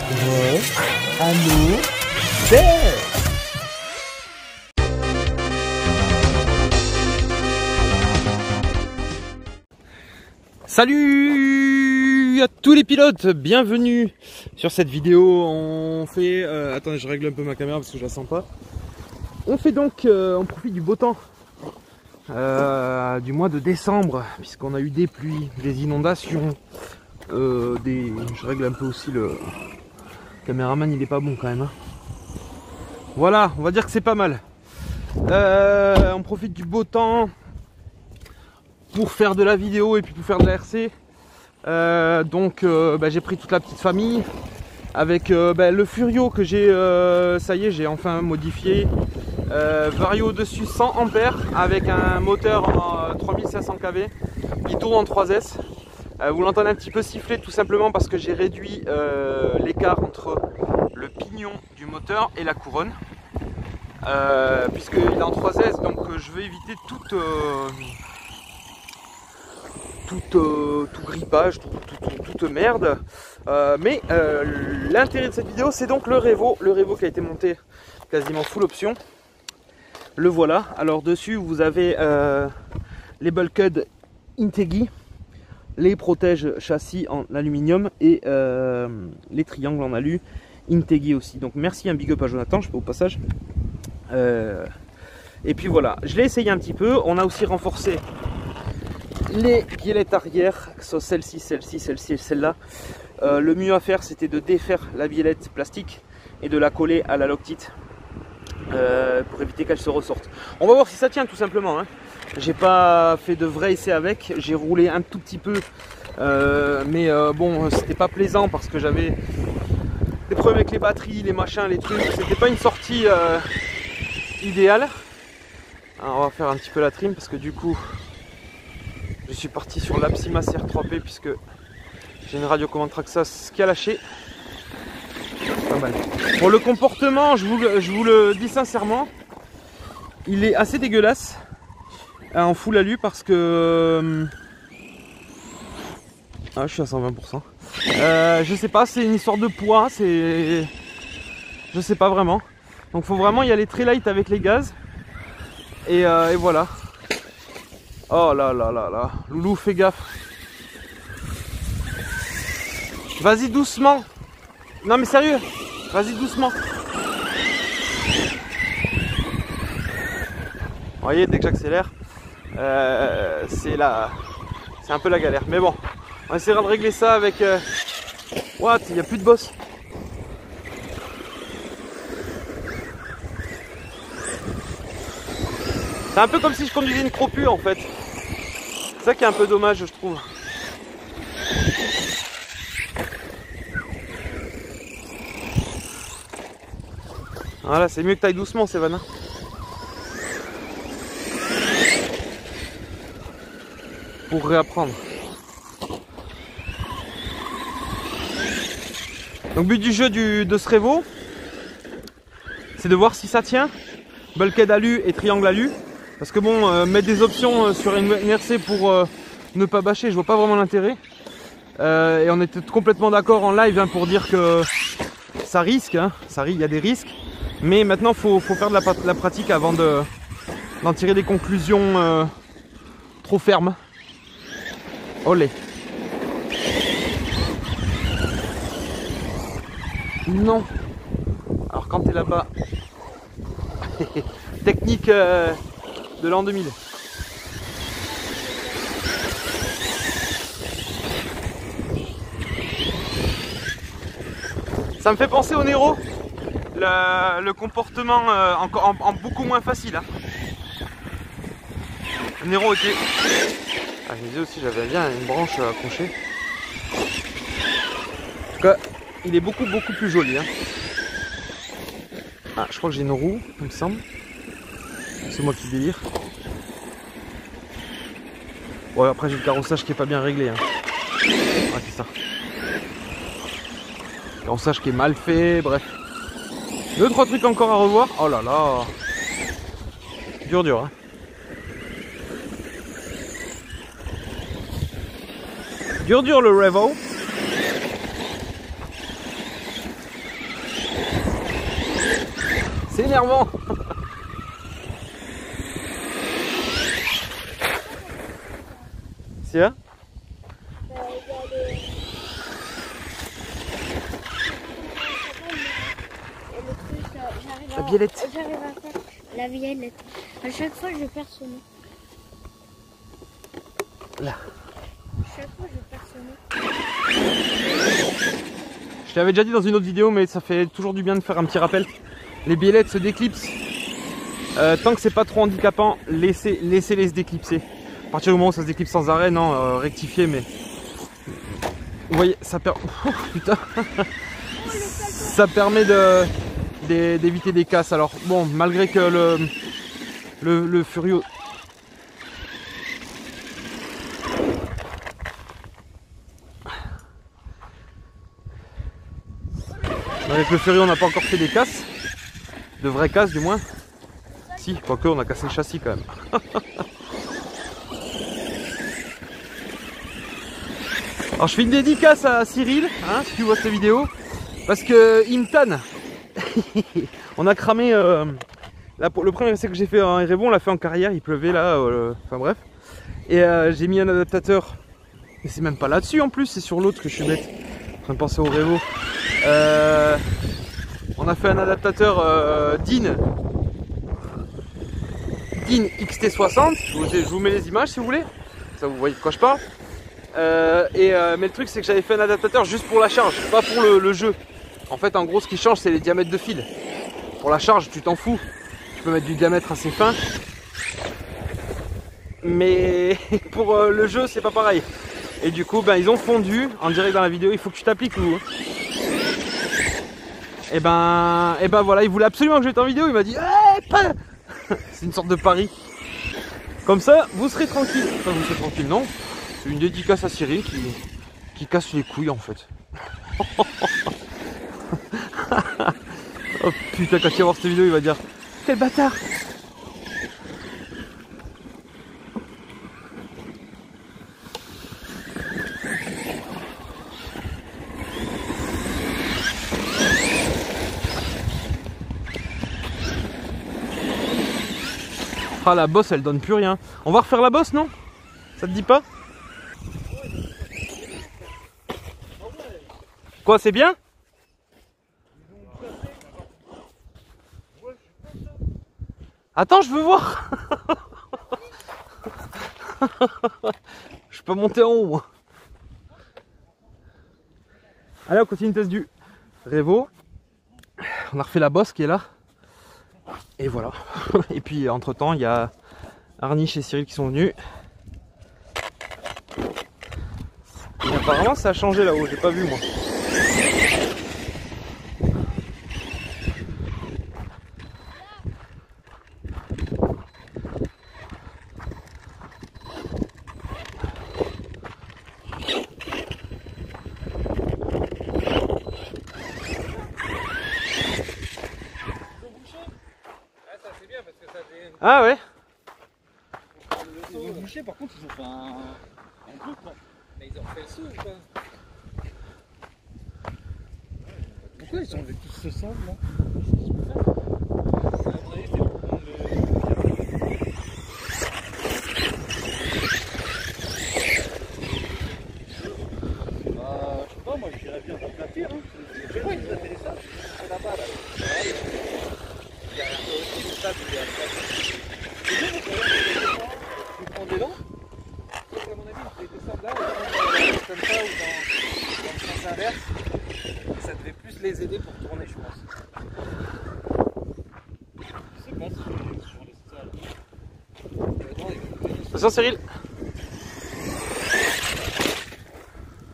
à nous faire. Salut à tous les pilotes, bienvenue sur cette vidéo. On fait, attendez, je règle un peu ma caméra parce que je la sens pas. On fait donc, on profite du beau temps du mois de décembre, puisqu'on a eu des pluies, des inondations, je règle un peu aussi le caméraman, il est pas bon quand même. Hein. Voilà, on va dire que c'est pas mal. On profite du beau temps pour faire de la vidéo et puis pour faire de la RC. J'ai pris toute la petite famille avec le Furio que j'ai, ça y est, j'ai enfin modifié. Vario dessus 100 ampères avec un moteur en 3500 kV qui tourne en 3S. Vous l'entendez un petit peu siffler tout simplement parce que j'ai réduit l'écart entre le pignon du moteur et la couronne. Puisqu'il est en 3S, donc je veux éviter tout grippage, toute merde. L'intérêt de cette vidéo, c'est donc le Revo qui a été monté quasiment full option. Le voilà. Alors dessus, vous avez les bulkheads Integi, les protèges châssis en aluminium et les triangles en alu Integi aussi. Donc merci, un big up à Jonathan, je fais au passage. Et puis voilà, je l'ai essayé un petit peu. On a aussi renforcé les biellettes arrière, que ce soit celle-ci, celle-ci, celle-ci et celle-là. Le mieux à faire, c'était de défaire la biellette plastique et de la coller à la Loctite pour éviter qu'elle se ressorte. On va voir si ça tient tout simplement. Hein. J'ai pas fait de vrai essai avec, j'ai roulé un tout petit peu, bon, c'était pas plaisant parce que j'avais des problèmes avec les batteries, les machins, les trucs. C'était pas une sortie idéale. Alors, on va faire un petit peu la trim parce que du coup, je suis parti sur l'Apsima CR3P puisque j'ai une radiocommande Traxxas qui a lâché. Pas mal. Pour le comportement, je vous le dis sincèrement, il est assez dégueulasse en full alu parce que je suis à 120%. Je sais pas, c'est une histoire de poids, je sais pas vraiment. Donc faut vraiment y aller très light avec les gaz. Et voilà. Oh là là là là. Loulou, fais gaffe. Vas-y doucement. Non mais sérieux. Vas-y doucement. Vous voyez, dès que j'accélère, c'est un peu la galère. Mais bon, on essaiera de régler ça avec... What, il n'y a plus de boss. C'est un peu comme si je conduisais une Cropu en fait. C'est ça qui est un peu dommage, je trouve. Voilà, c'est mieux que t'ailles doucement, Sévan. Pour réapprendre. Donc but du jeu de ce Revo, c'est de voir si ça tient. Bulkhead alu et triangle alu. Parce que bon, mettre des options sur une RC pour ne pas bâcher, je vois pas vraiment l'intérêt. Et on était complètement d'accord en live pour dire que ça risque, hein, il y a des risques. Mais maintenant, faut faire de la pratique avant d'en tirer des conclusions trop fermes. Olé. Non. Alors quand tu es là-bas, technique de l'an 2000. Ça me fait penser au Nero, le comportement en beaucoup moins facile. Hein. Le Nero était... Ah, je me disais aussi, j'avais bien une branche accrochée. En tout cas, il est beaucoup plus joli. Hein. Ah, je crois que j'ai une roue, il me semble. C'est moi qui délire. Ouais, après j'ai le carrossage qui est pas bien réglé. Hein. Ah, c'est ça. Le carrossage qui est mal fait, bref. 2-3 trucs encore à revoir. Oh là là. Dur, hein. Dur le Revo. C'est énervant. C'est là? La biellette. J'arrive à faire la biellette. À chaque fois, je perds son nom. Là. À chaque fois, je perds son nom. Je t'avais déjà dit dans une autre vidéo, mais ça fait toujours du bien de faire un petit rappel. Les biellettes se déclipsent. Tant que c'est pas trop handicapant, laissez-les se déclipser. À partir du moment où ça se déclipse sans arrêt, non, rectifiez, mais... Vous voyez, ça permet... Oh, putain. Ça permet d'éviter des casses. Alors bon, malgré que le Furio... Avec le Furio, on n'a pas encore fait des casses. De vraies casses du moins. Si, quoique on a cassé le châssis quand même. Alors je fais une dédicace à Cyril, hein, si tu vois cette vidéo, parce que il me tanne. On a cramé le premier essai que j'ai fait en Erevo, on l'a fait en carrière, il pleuvait là, enfin bref. Et j'ai mis un adaptateur, mais c'est même pas là-dessus en plus, c'est sur l'autre que je suis bête. En train de penser au Revo. On a fait un adaptateur DIN XT60, je vous mets les images si vous voulez, ça vous voyez de quoi je parle. Mais le truc c'est que j'avais fait un adaptateur juste pour la charge, pas pour le jeu. En fait en gros ce qui change c'est les diamètres de fil. Pour la charge tu t'en fous, tu peux mettre du diamètre assez fin. Mais pour le jeu c'est pas pareil. Et du coup ben, ils ont fondu en direct dans la vidéo, il faut que tu t'appliques Lou. Et ben voilà, il voulait absolument que je mette en vidéo, il m'a dit c'est une sorte de pari. Comme ça vous serez tranquille. Enfin vous serez tranquille non. C'est une dédicace à Cyril qui casse les couilles en fait. Oh putain, quand il va voir cette vidéo il va dire quel bâtard. Ah la bosse elle donne plus rien. On va refaire la bosse non? Ça te dit pas? Quoi, c'est bien? Attends, je veux voir. Je peux monter en haut moi. Allez, on continue le test du Revo. On a refait la bosse qui est là. Et voilà. Et puis entre temps il y a Arniche et Cyril qui sont venus. Et apparemment ça a changé là-haut, j'ai pas vu moi. Ah ouais. Ils ont bouché, par contre ils ont fait un truc quoi. Mais ils ont fait le saut ou pas? Pourquoi ils ont enlevé tout ce sable là? Je sais pas, moi je dirais bien d'aplatir hein. Je sais pas, ils ont fait des sables. C'est là-bas là. Il y a aussi du sable qui est aplatir. Tu prends des dents, sauf qu'à mon avis, on fait des sables là, comme ça ou dans le sens inverse, ça devait plus les aider pour tourner, je pense. Je sais pas si sur les salles. Attention Cyril.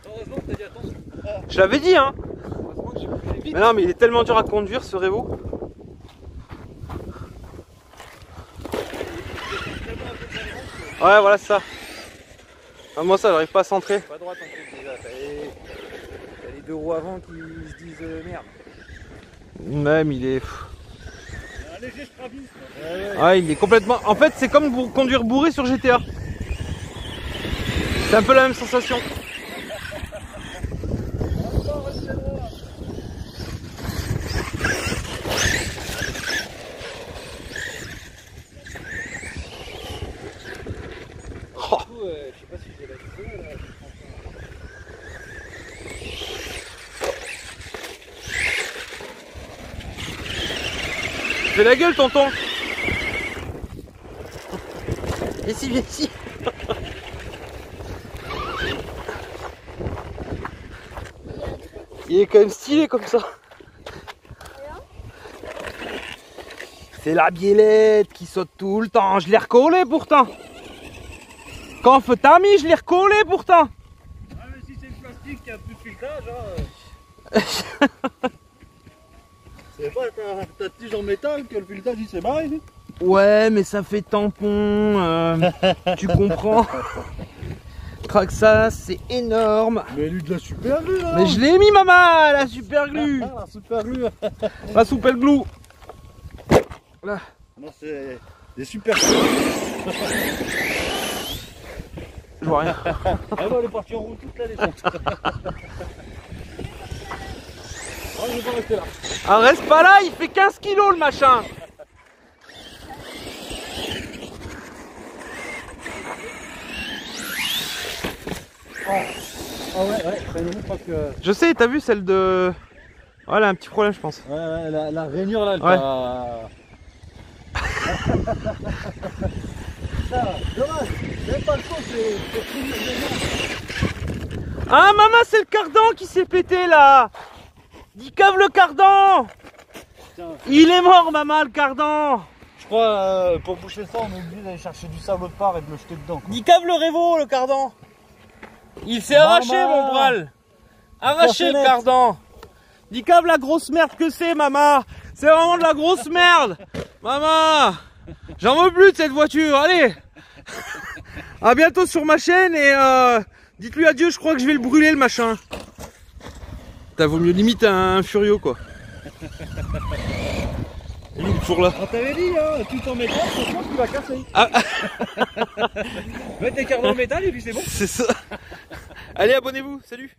Heureusement que t'as dit attention. Je l'avais dit hein. Heureusement que j'ai bougé vite. Mais non mais il est tellement dur à conduire ce Revo. Ouais voilà ça. Ah, moi ça j'arrive pas à centrer. Pas droite en plus déjà, t'as les deux roues avant qui se disent merde. Même il est... Un léger strabisme. Ouais il est complètement... En fait c'est comme pour conduire bourré sur GTA. C'est un peu la même sensation. Fais la gueule, tonton. Viens ici, viens ici. Il est quand même stylé comme ça. C'est la biellette qui saute tout le temps. Je l'ai recollé pourtant. Quand on fait tamis, je l'ai recollé pourtant. Ah mais si c'est le plastique qui a plus de filetage, c'est pas ta tige en métal que le filetage il s'est barré. Ouais, mais ça fait tampon. Tu comprends. Craque ça, c'est énorme. Mais lui de la super glue là. Mais je l'ai mis, maman, la super glue. La super glue. La super glue. Là. Non, c'est des super. Je vois rien. Elle va aller partir en route toute la descente. Oh, je vais pas rester là. Ah, reste pas là, il fait 15 kilos le machin. Ah ouais, ça nous montre que. Je sais, t'as vu celle de... Voilà, un petit problème je pense. Ouais, la rainure là, elle Ouais. t'a. Ça, dommage, même pas le temps, c'est Ah maman, c'est le cardan qui s'est pété là. Dis cave le cardan. Il est mort maman, le cardan. Je crois, pour boucher ça, on est obligé d'aller chercher du sable autre part et de le jeter dedans. Dis cave le révo, le cardan. Il s'est Maman. arraché mon bral. Arraché le Forcenette. cardan. Dis cave la grosse merde que c'est maman. C'est vraiment de la grosse merde. Maman, j'en veux plus de cette voiture, allez. À bientôt sur ma chaîne et dites-lui adieu, je crois que je vais le brûler le machin. T'as vaut mieux limite un furio quoi. Il est toujours là. On t'avait dit, hein, tout en métal, je pense qu'il va casser. Ah. Mets tes cartes en métal et puis c'est bon. C'est ça. Allez, abonnez-vous, salut.